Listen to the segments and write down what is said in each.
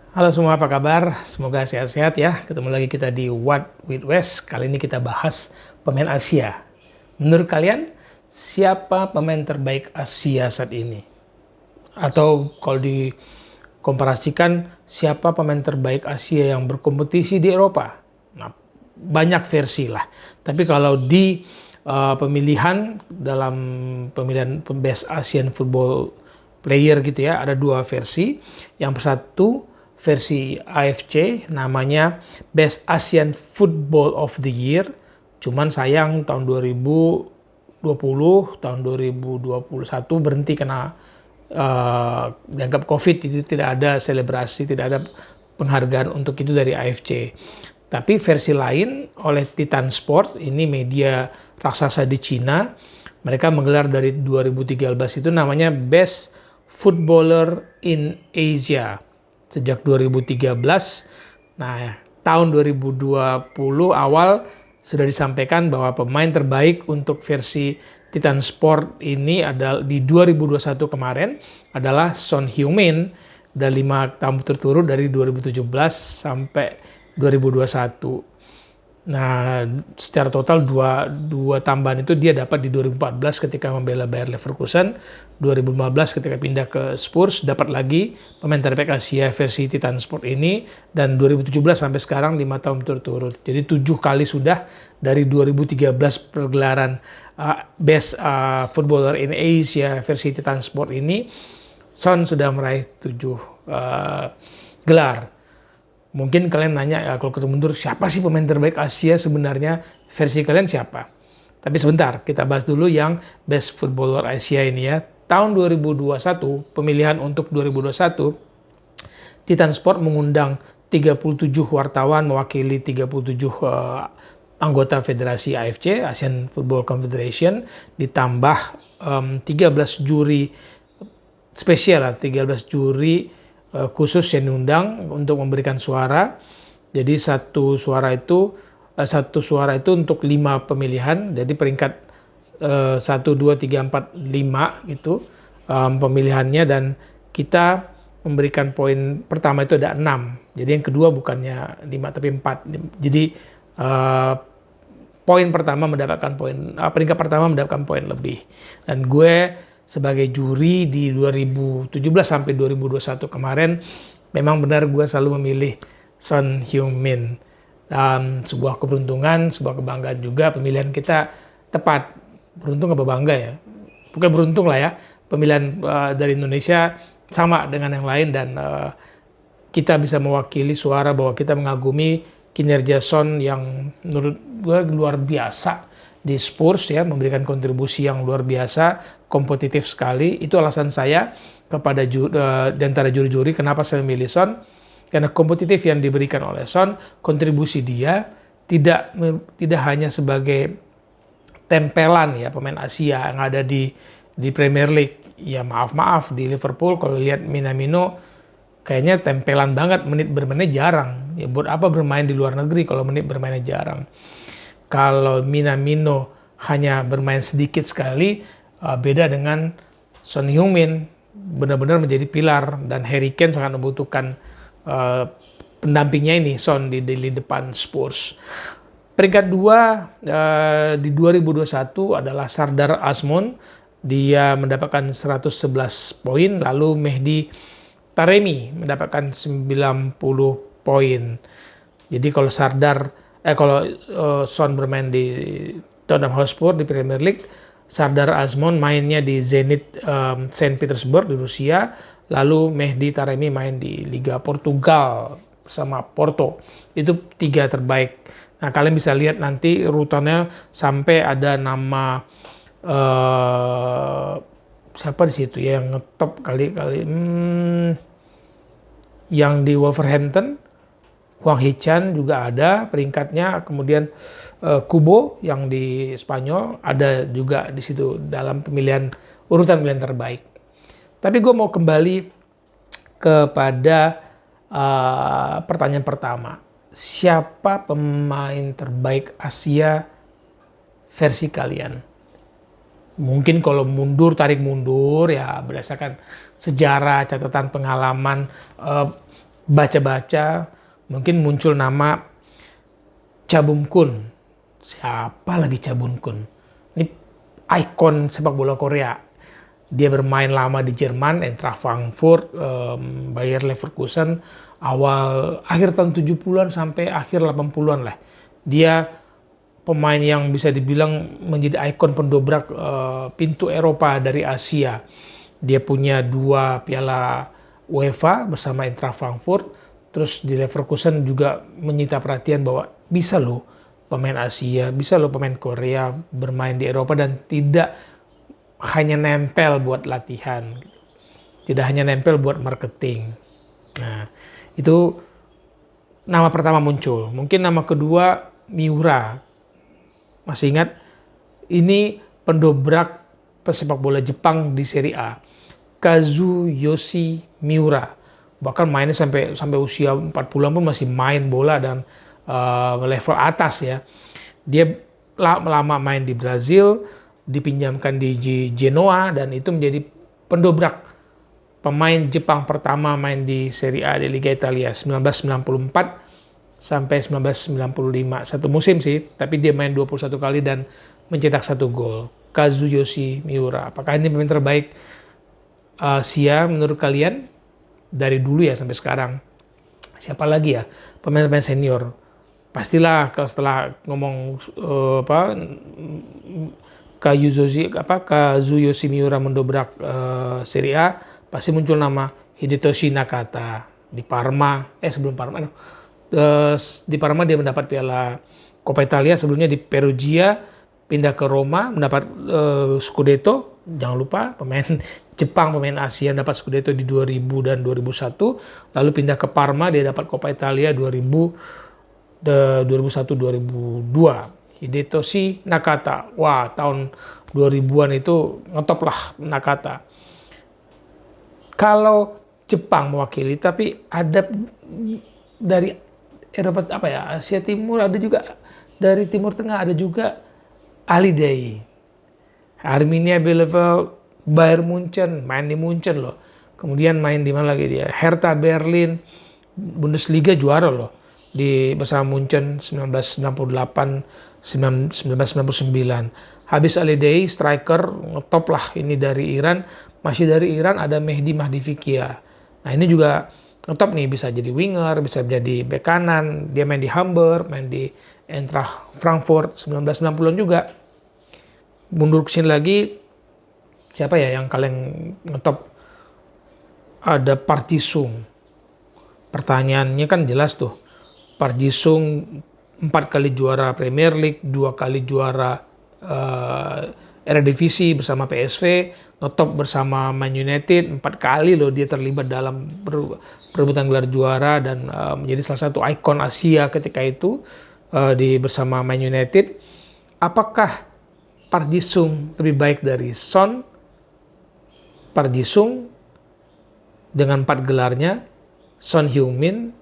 Halo semua, apa kabar? Semoga sehat-sehat ya. Ketemu lagi kita di What with West. Kali ini kita bahas pemain Asia. Menurut kalian, siapa pemain terbaik Asia saat ini? Atau kalau dikomparasikan, siapa pemain terbaik Asia yang berkompetisi di Eropa? Nah, banyak versi lah. Tapi kalau di pemilihan dalam pemilihan Best Asian Football Player gitu ya, ada dua versi. Yang satu versi AFC namanya Best Asian Football of the Year. Cuman sayang tahun 2020, tahun 2021 berhenti karena dianggap COVID, itu tidak ada selebrasi, tidak ada penghargaan untuk itu dari AFC. Tapi versi lain oleh Titan Sport, ini media raksasa di Cina, mereka menggelar dari 2013 itu namanya Best Footballer in Asia. Sejak 2013, nah tahun 2020 awal sudah disampaikan bahwa pemain terbaik untuk versi Titan Sport ini adalah di 2021 kemarin adalah Son Heung-min, udah 5 tahun berturut-turut dari 2017 sampai 2021. Nah, secara total dua tambahan itu dia dapat di 2014 ketika membela Bayer Leverkusen, 2015 ketika pindah ke Spurs, dapat lagi pemain terbaik Asia versi Titan Sport ini, dan 2017 sampai sekarang 5 tahun berturut-turut. Jadi 7 kali sudah dari 2013 pergelaran Best Footballer in Asia versi Titan Sport ini, Son sudah meraih 7 gelar. Mungkin kalian nanya, ya kalau ketemu mundur, siapa sih pemain terbaik Asia sebenarnya? Versi kalian siapa? Tapi sebentar, kita bahas dulu yang Best Footballer Asia ini ya. Tahun 2021, pemilihan untuk 2021, Titan Sport mengundang 37 wartawan mewakili 37 anggota Federasi AFC, Asian Football Confederation, ditambah 13 juri spesial, 13 juri khusus yang diundang untuk memberikan suara. Jadi satu suara itu untuk 5 pemilihan. Jadi peringkat 1, 2, 3, 4, 5 itu pemilihannya, dan kita memberikan poin pertama itu ada 6. Jadi yang kedua bukannya 5 tapi 4. Jadi poin pertama mendapatkan peringkat pertama mendapatkan poin lebih. Dan gue sebagai juri di 2017 sampai 2021 kemarin, memang benar gue selalu memilih Son Heung-min. Sebuah keberuntungan, sebuah kebanggaan juga, pemilihan kita tepat. Beruntung apa bangga ya? Bukan beruntung lah ya, pemilihan dari Indonesia sama dengan yang lain, dan kita bisa mewakili suara bahwa kita mengagumi kinerja Son yang menurut gue luar biasa di Spurs ya, memberikan kontribusi yang luar biasa, kompetitif sekali. Itu alasan saya kepada di antara juri-juri kenapa saya memilih Son, karena kompetitif yang diberikan oleh Son, kontribusi dia tidak hanya sebagai tempelan ya pemain Asia yang ada di Premier League. Ya maaf di Liverpool kalau lihat Minamino kayaknya tempelan banget, menit bermainnya jarang. Ya buat apa bermain di luar negeri kalau menit bermainnya jarang. Kalau Minamino hanya bermain sedikit sekali, beda dengan Son Heung-min, benar-benar menjadi pilar, dan Harry Kane sangat membutuhkan pendampingnya ini, Son di depan Spurs. Peringkat 2 di 2021 adalah Sardar Azmoun, dia mendapatkan 111 poin, lalu Mehdi Taremi mendapatkan 90 poin. Jadi kalau Son bermain di Tottenham Hotspur di Premier League, Sardar Azmoun mainnya di Zenit Saint Petersburg di Rusia, lalu Mehdi Taremi main di Liga Portugal bersama Porto. Itu 3 terbaik. Nah, kalian bisa lihat nanti urutannya sampai ada nama siapa di situ ya yang ngetop kali yang di Wolverhampton, Hwang Hee-chan juga ada peringkatnya, kemudian Kubo yang di Spanyol ada juga di situ dalam urutan pemilihan terbaik. Tapi gue mau kembali kepada pertanyaan pertama. Siapa pemain terbaik Asia versi kalian? Mungkin kalau tarik mundur ya berdasarkan sejarah, catatan pengalaman, baca-baca, mungkin muncul nama Cha Bum-kun. Siapa lagi Cha Bum-kun? Ini ikon sepak bola Korea. Dia bermain lama di Jerman, Eintracht Frankfurt, Bayer Leverkusen, akhir tahun 70-an sampai akhir 80-an lah. Dia pemain yang bisa dibilang menjadi ikon pendobrak pintu Eropa dari Asia. Dia punya 2 piala UEFA bersama Eintracht Frankfurt. Terus di Leverkusen juga menyita perhatian bahwa bisa loh pemain Asia, bisa loh pemain Korea bermain di Eropa dan tidak hanya nempel buat latihan. Tidak hanya nempel buat marketing. Nah, itu nama pertama muncul. Mungkin nama kedua Miura. Masih ingat? Ini pendobrak pesepak bola Jepang di Serie A. Kazuyoshi Miura. Bahkan mainnya sampai usia 40-an pun masih main bola dan level atas ya. Dia lama main di Brazil, dipinjamkan di Genoa dan itu menjadi pendobrak pemain Jepang pertama main di Serie A di Liga Italia 1994 sampai 1995. Satu musim sih, tapi dia main 21 kali dan mencetak 1 gol. Kazuyoshi Miura. Apakah ini pemain terbaik Asia menurut kalian? Dari dulu ya sampai sekarang. Siapa lagi ya pemain-pemain senior? Pastilah setelah ngomong Kazuyoshi Miura mendobrak Serie A, pasti muncul nama Hidetoshi Nakata di Parma. Sebelum Parma, di Parma dia mendapat piala Coppa Italia, sebelumnya di Perugia, pindah ke Roma mendapat Scudetto. Jangan lupa pemain Jepang, pemain Asia dapat Scudetto di 2000 dan 2001. Lalu pindah ke Parma, dia dapat Coppa Italia 2001-2002. Hidetoshi Nakata. Wah, tahun 2000-an itu ngetop lah Nakata. Kalau Jepang mewakili, tapi ada dari Eropa Asia Timur, ada juga dari Timur Tengah, ada juga Ali Day. Arminia Bielefeld, Bayern Munchen, main di Munchen loh. Kemudian main di mana lagi dia? Hertha Berlin, Bundesliga juara loh. Bersama Munchen 1998, 1999. Habis Ali Day, striker ngetop lah ini dari Iran. Masih dari Iran ada Mehdi Mahdivikia. Nah ini juga ngetop nih, bisa jadi winger, bisa jadi bek kanan. Dia main di Hamburg, main di Eintracht Frankfurt 1990-an juga. Mundur ke sini lagi, siapa ya yang kalian ngetop? Ada Park Ji-sung. Pertanyaannya kan jelas tuh. Park Ji-sung 4 kali juara Premier League, 2 kali juara Eredivisie bersama PSV, ngetop bersama Man United, 4 kali loh dia terlibat dalam perebutan gelar juara dan menjadi salah satu ikon Asia ketika itu bersama Man United. Apakah Park Ji-sung lebih baik dari Son? Park Ji-sung dengan 4 gelarnya, Son Heung-min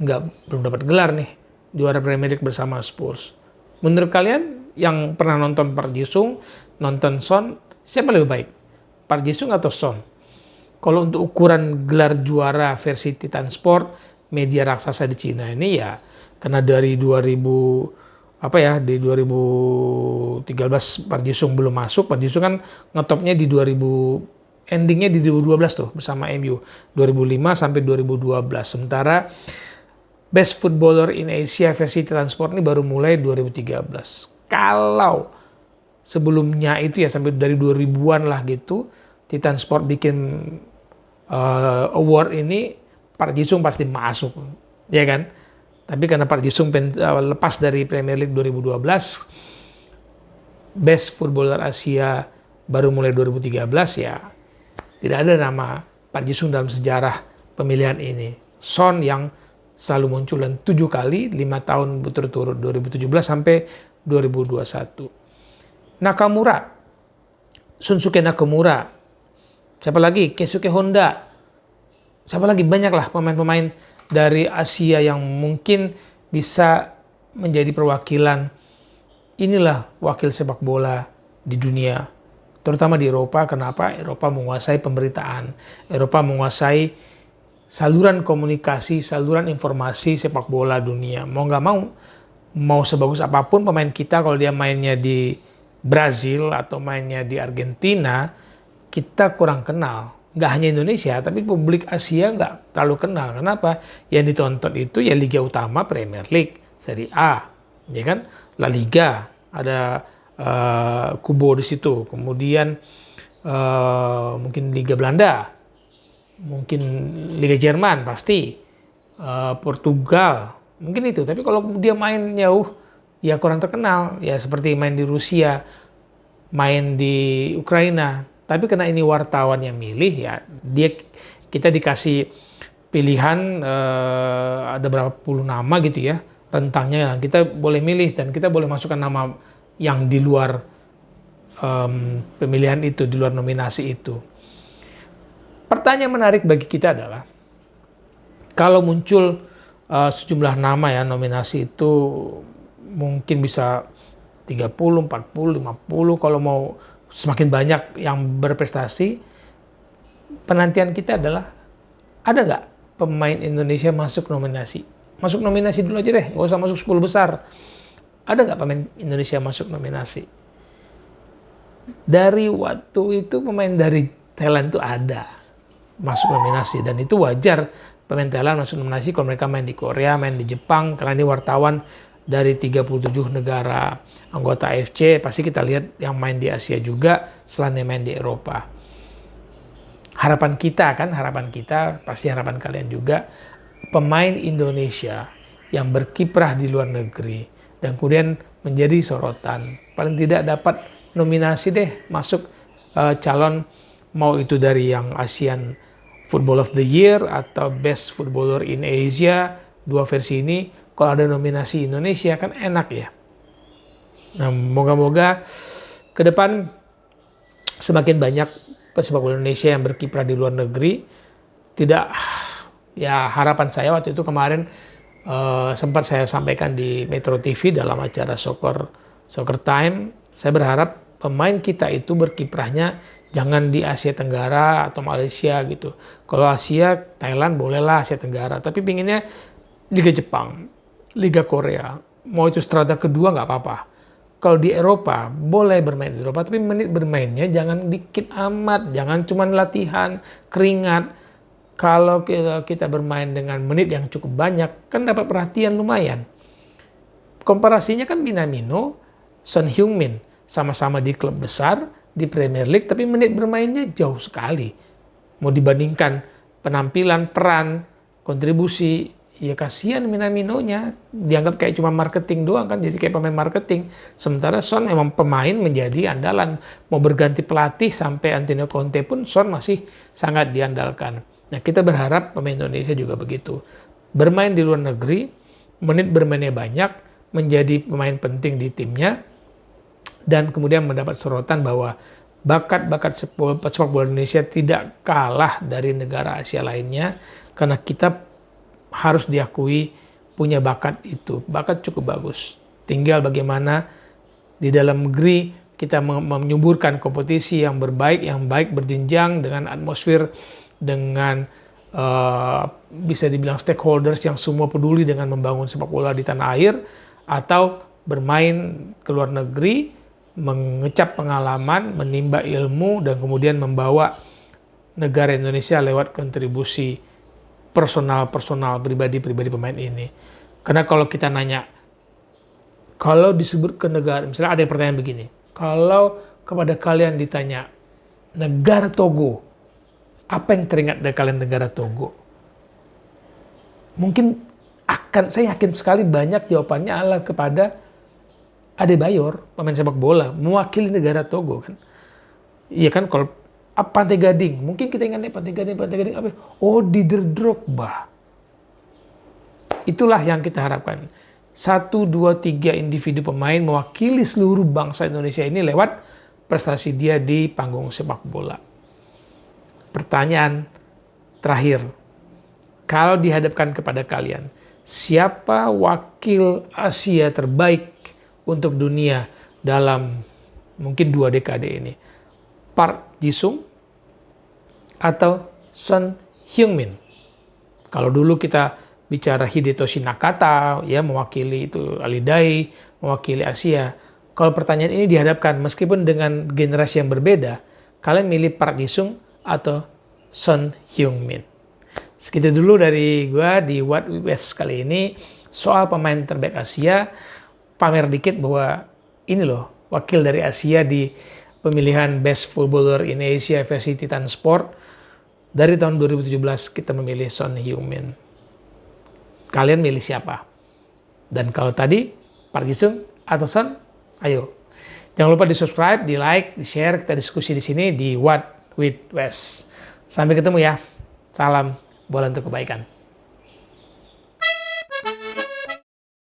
belum dapat gelar nih, juara Premier League bersama Spurs. Menurut kalian yang pernah nonton Park Ji-sung, nonton Son, siapa lebih baik? Park Ji-sung atau Son? Kalau untuk ukuran gelar juara versi Titan Sport, media raksasa di Cina ini ya, karena dari 2013 Park Ji-sung belum masuk. Park Ji-sung kan ngetopnya di endingnya di 2012 tuh bersama MU, 2005 sampai 2012. Sementara Best Footballer in Asia versi Titan Sport ini baru mulai 2013. Kalau sebelumnya itu ya sampai dari 2000-an lah gitu, Titan Sport bikin award ini, Park Ji-sung pasti masuk, ya kan? Tapi karena Park Ji-sung lepas dari Premier League 2012, Best Footballer Asia baru mulai 2013 ya. Tidak ada nama Park Ji-sung dalam sejarah pemilihan ini. Son yang selalu muncul dan 7 kali, 5 tahun berturut-turut, 2017 sampai 2021. Nakamura, Shunsuke Nakamura. Siapa lagi? Keisuke Honda. Siapa lagi? Banyak lah pemain-pemain dari Asia yang mungkin bisa menjadi perwakilan. Inilah wakil sepak bola di dunia, terutama di Eropa. Kenapa? Eropa menguasai pemberitaan, Eropa menguasai saluran komunikasi, saluran informasi sepak bola dunia. Mau nggak mau sebagus apapun pemain kita, kalau dia mainnya di Brazil atau mainnya di Argentina, kita kurang kenal. Nggak hanya Indonesia, tapi publik Asia nggak terlalu kenal. Kenapa? Yang ditonton itu ya Liga Utama, Premier League, Serie A, ya kan? La Liga, ada Kubo di situ. Kemudian mungkin Liga Belanda, mungkin Liga Jerman pasti, Portugal, mungkin itu. Tapi kalau dia main jauh, ya kurang terkenal. Ya seperti main di Rusia, main di Ukraina. Tapi karena ini wartawan yang milih, ya kita dikasih pilihan ada berapa puluh nama gitu ya, rentangnya. Kita boleh milih dan kita boleh masukkan nama yang di luar pemilihan itu, di luar nominasi itu. Pertanyaan menarik bagi kita adalah, kalau muncul sejumlah nama ya, nominasi itu mungkin bisa 30, 40, 50, kalau mau semakin banyak yang berprestasi, penantian kita adalah, ada nggak pemain Indonesia masuk nominasi? Masuk nominasi dulu aja deh, nggak usah masuk 10 besar. Ada nggak pemain Indonesia masuk nominasi? Dari waktu itu pemain dari Thailand itu ada masuk nominasi, dan itu wajar pemain Thailand masuk nominasi kalau mereka main di Korea, main di Jepang, karena ini wartawan dari 37 negara anggota AFC, pasti kita lihat yang main di Asia juga selain yang main di Eropa. Harapan kita, pasti harapan kalian juga, pemain Indonesia yang berkiprah di luar negeri dan kemudian menjadi sorotan, paling tidak dapat nominasi deh, masuk calon, mau itu dari yang ASEAN Football of the Year atau Best Footballer in Asia, dua versi ini, kalau ada nominasi Indonesia kan enak ya. Nah, moga-moga ke depan semakin banyak pesepak bola Indonesia yang berkiprah di luar negeri. Tidak, ya harapan saya waktu itu kemarin sempat saya sampaikan di Metro TV dalam acara Soccer Time. Saya berharap pemain kita itu berkiprahnya jangan di Asia Tenggara atau Malaysia gitu. Kalau Asia, Thailand bolehlah, Asia Tenggara. Tapi pinginnya Liga Jepang, Liga Korea, mau itu strata kedua nggak apa-apa. Kalau di Eropa, boleh bermain di Eropa, tapi menit bermainnya jangan dikit amat, jangan cuma latihan, keringat. Kalau kita bermain dengan menit yang cukup banyak, kan dapat perhatian lumayan. Komparasinya kan Minamino, Son Heung-min, sama-sama di klub besar, di Premier League, tapi menit bermainnya jauh sekali. Mau dibandingkan penampilan, peran, kontribusi, ya kasihan Minamino-nya, dianggap kayak cuma marketing doang kan, jadi kayak pemain marketing. Sementara Son memang pemain menjadi andalan. Mau berganti pelatih sampai Antonio Conte pun Son masih sangat diandalkan. Nah, kita berharap pemain Indonesia juga begitu. Bermain di luar negeri, menit bermainnya banyak, menjadi pemain penting di timnya, dan kemudian mendapat sorotan bahwa bakat-bakat sepak bola Indonesia tidak kalah dari negara Asia lainnya, karena kita harus diakui punya bakat itu. Bakat cukup bagus. Tinggal bagaimana di dalam negeri kita menyuburkan kompetisi yang baik berjenjang dengan atmosfer, dengan bisa dibilang stakeholders yang semua peduli dengan membangun sepak bola di tanah air, atau bermain ke luar negeri, mengecap pengalaman, menimba ilmu, dan kemudian membawa negara Indonesia lewat kontribusi personal pribadi pemain ini. Karena kalau kita nanya, kalau disebut ke negara, misalnya ada pertanyaan begini, kalau kepada kalian ditanya negara Togo, apa yang teringat dari kalian negara Togo? Mungkin saya yakin sekali banyak jawabannya adalah kepada Adebayor, pemain sepak bola, mewakili negara Togo kan. Iya kan, kalau Pantai Gading, mungkin kita ingatnya Pantai Gading apa? Oh, Didier Drogba. Itulah yang kita harapkan. 1, 2, 3 individu pemain mewakili seluruh bangsa Indonesia ini lewat prestasi dia di panggung sepak bola. Pertanyaan terakhir, kalau dihadapkan kepada kalian, siapa wakil Asia terbaik untuk dunia dalam mungkin 2 dekade ini? Park Ji-sung atau Son Heung-min? Kalau dulu kita bicara Hidetoshi Nakata, ya mewakili itu Alidai, mewakili Asia. Kalau pertanyaan ini dihadapkan, meskipun dengan generasi yang berbeda, kalian milih Park Ji-sung atau Son Heung-min? Segitu dulu dari gua di What We Best kali ini soal pemain terbaik Asia. Pamer dikit bahwa ini loh wakil dari Asia di pemilihan Best Footballer in Asia versi Titan Sport. Dari tahun 2017 kita memilih Son Heung-min. Kalian milih siapa? Dan kalau tadi Park Ji-sung atau Son, ayo. Jangan lupa di subscribe, di like, di share. Kita diskusi di sini di What with West. Sampai ketemu ya. Salam bola untuk kebaikan.